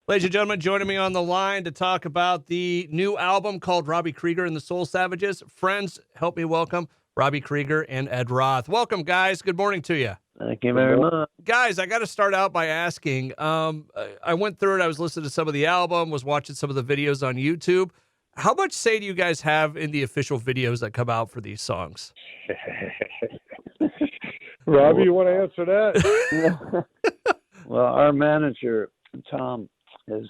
Ladies and gentlemen, joining me on the line to talk about the new album called Robby Krieger and the Soul Savages. Friends, help me welcome Robby Krieger and Ed Roth. Welcome, guys. Good morning to you. Thank you very much. Guys, I got to start out by asking, I went through it, I was listening to some of the album, was watching some of the videos on YouTube. How much say do you guys have in the official videos that come out for these songs? Robby, you want to answer that? Well, our manager, Tom, is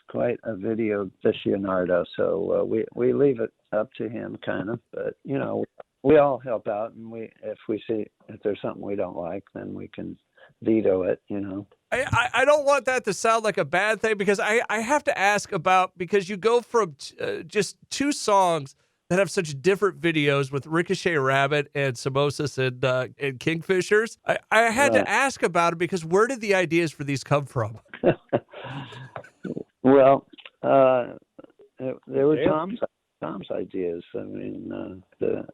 quite a video aficionado, so we leave it up to him, kind of. But we all help out, and if we see if there's something we don't like, then we can veto it. I don't want that to sound like a bad thing, because I have to ask about, because you go from just two songs that have such different videos with Ricochet Rabbit and Samosas and Kingfishers. I had to ask about it, because where did the ideas for these come from? Well, they were Tom's ideas. I mean,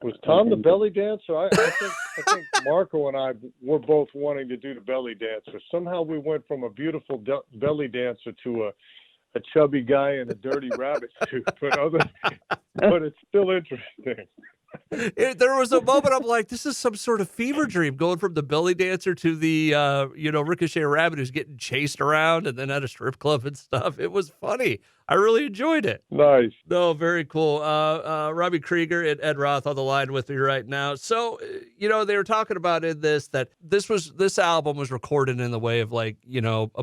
was Tom the belly dancer? I think Marco and I were both wanting to do the belly dancer. Somehow we went from a beautiful belly dancer to a chubby guy in a dirty rabbit suit. But it's still interesting. There was a moment I'm like, this is some sort of fever dream, going from the belly dancer to the Ricochet Rabbit who's getting chased around and then at a strip club and stuff. It was funny. I really enjoyed it. Nice. No, very cool. Robby Krieger and Ed Roth on the line with me right now. So, they were talking about in this that this album was recorded in the way of a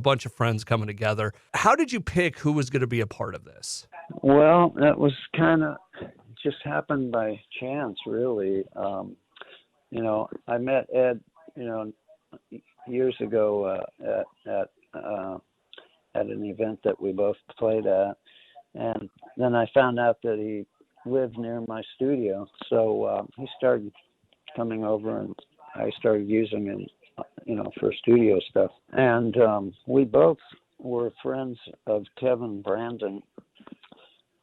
bunch of friends coming together. How did you pick who was going to be a part of this? Well, that was kind of just happened by chance, really. I met Ed, years ago at an event that we both played at, and then I found out that he lived near my studio, so he started coming over, and I started using him, for studio stuff. And we both were friends of Kevin Brandon,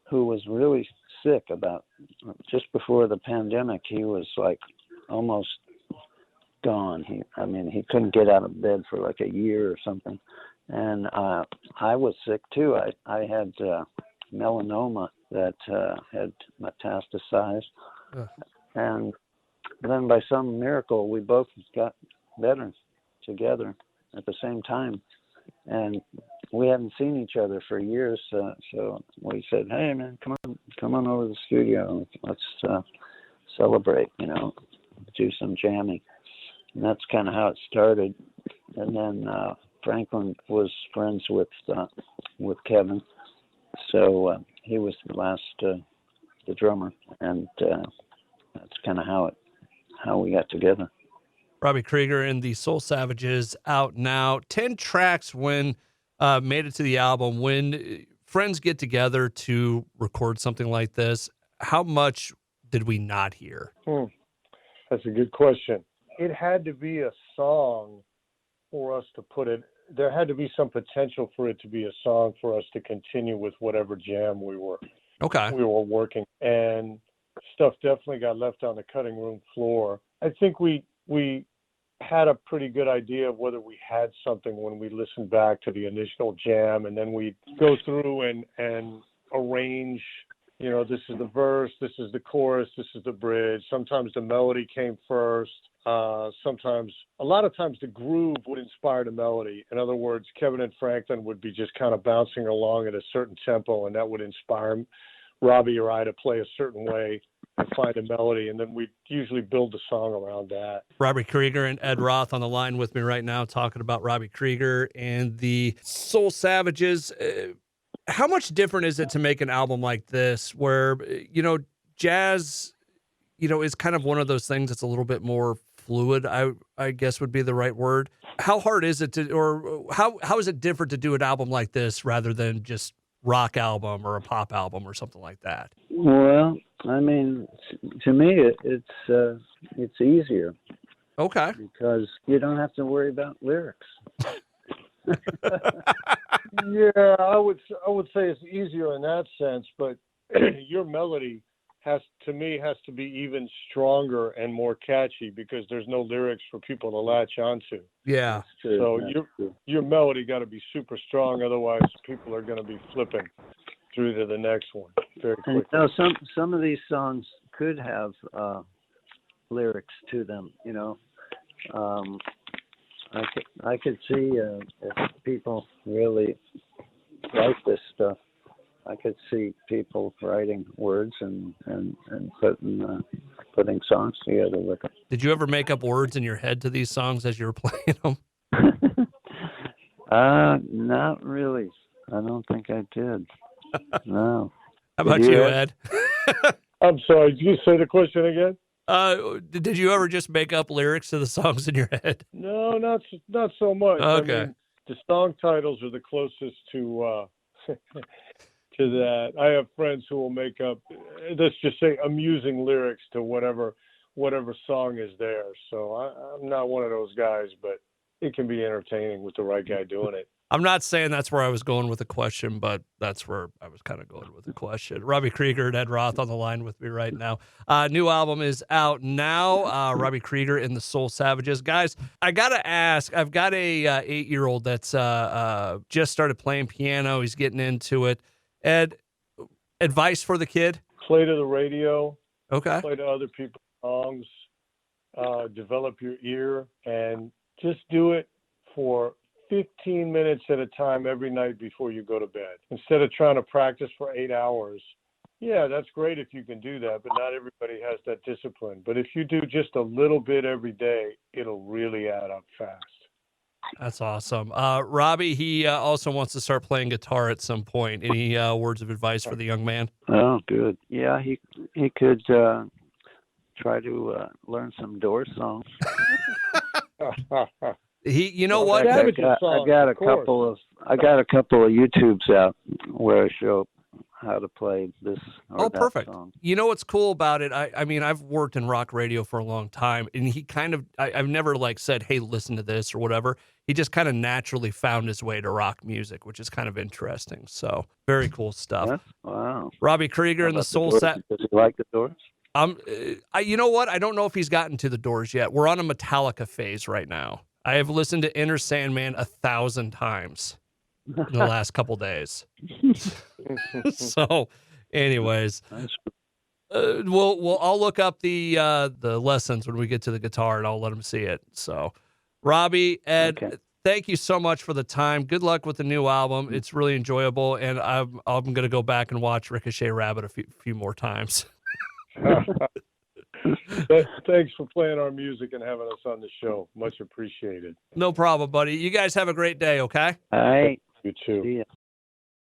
who was really sick about just before the pandemic. He was like almost gone. He couldn't get out of bed for like a year or something. And I was sick too. I had melanoma that had metastasized. And then by some miracle, we both got better together at the same time. And we hadn't seen each other for years, so we said, "Hey, man, come on over to the studio. Let's celebrate, do some jamming." And that's kind of how it started. And then Franklin was friends with Kevin, so he was the drummer, and that's kind of how we got together. Robby Krieger and the Soul Savages out now. 10 tracks when made it to the album. When friends get together to record something like this, how much did we not hear? That's a good question. It had to be a song for us to put it. There had to be some potential for it to be a song for us to continue with whatever jam we were working. And stuff definitely got left on the cutting room floor. I think we had a pretty good idea of whether we had something when we listened back to the initial jam, and then we'd go through and arrange, this is the verse, this is the chorus, this is the bridge. Sometimes the melody came first. A lot of times the groove would inspire the melody. In other words, Kevin and Franklin would be just kind of bouncing along at a certain tempo, and that would inspire Robby or I to play a certain way and find a melody, and then we usually build the song around that. Robby Krieger and Ed Roth on the line with me right now, talking about Robby Krieger and the Soul Savages. How much different is it to make an album like this, where jazz, is kind of one of those things that's a little bit more fluid, I guess would be the right word. How hard is it or how is it different to do an album like this rather than just rock album or a pop album or something like that? Well, I mean, to me, it's easier. Okay. Because you don't have to worry about lyrics. Yeah, I would say it's easier in that sense, but your melody has to be even stronger and more catchy because there's no lyrics for people to latch onto. Yeah. So your melody got to be super strong, otherwise people are going to be flipping through to the next one very quickly. And, some of these songs could have lyrics to them. I could see if people really like this stuff, I could see people writing words and putting songs together with it. Did you ever make up words in your head to these songs as you were playing them? Not really. I don't think I did. No. How about you, Ed? I'm sorry, did you say the question again? Did you ever just make up lyrics to the songs in your head? No, not so much. Okay. I mean, the song titles are the closest to to that. I have friends who will make up, let's just say, amusing lyrics to whatever song is there. So I'm not one of those guys, but it can be entertaining with the right guy doing it. I'm not saying that's where I was going with the question, but that's where I was kind of going with the question. Robby Krieger and Ed Roth on the line with me right now. New album is out now. Robby Krieger and the Soul Savages. Guys, I got to ask, I've got a 8-year-old that's just started playing piano. He's getting into it. Ed, advice for the kid? Play to the radio. Okay. Play to other people's songs. Develop your ear and just do it for 15 minutes at a time every night before you go to bed. Instead of trying to practice for 8 hours. Yeah, that's great if you can do that, but not everybody has that discipline. But if you do just a little bit every day, it'll really add up fast. That's awesome. Robby, he also wants to start playing guitar at some point. Any words of advice for the young man? Oh, good. Yeah, he could try to learn some Doors songs. You know what? I got a couple of YouTubes out where I show how to play this or that perfect song. You know what's cool about it? I mean, I've worked in rock radio for a long time, and he kind of, I've never said, hey, listen to this or whatever. He just kind of naturally found his way to rock music, which is kind of interesting. So very cool stuff. Yeah? Wow. Robby Krieger and the Soul Savages. Does he like the Doors? You know what? I don't know if he's gotten to the Doors yet. We're on a Metallica phase right now. I have listened to Enter Sandman 1,000 times in the last couple days. So, anyways, I'll look up the lessons when we get to the guitar, and I'll let him see it. So, Robby, Ed, okay. Thank you so much for the time. Good luck with the new album. It's really enjoyable, and I'm going to go back and watch Ricochet Rabbit a few more times. Thanks for playing our music and having us on the show. Much appreciated. No problem, buddy. You guys have a great day, okay? All right. You too. See ya.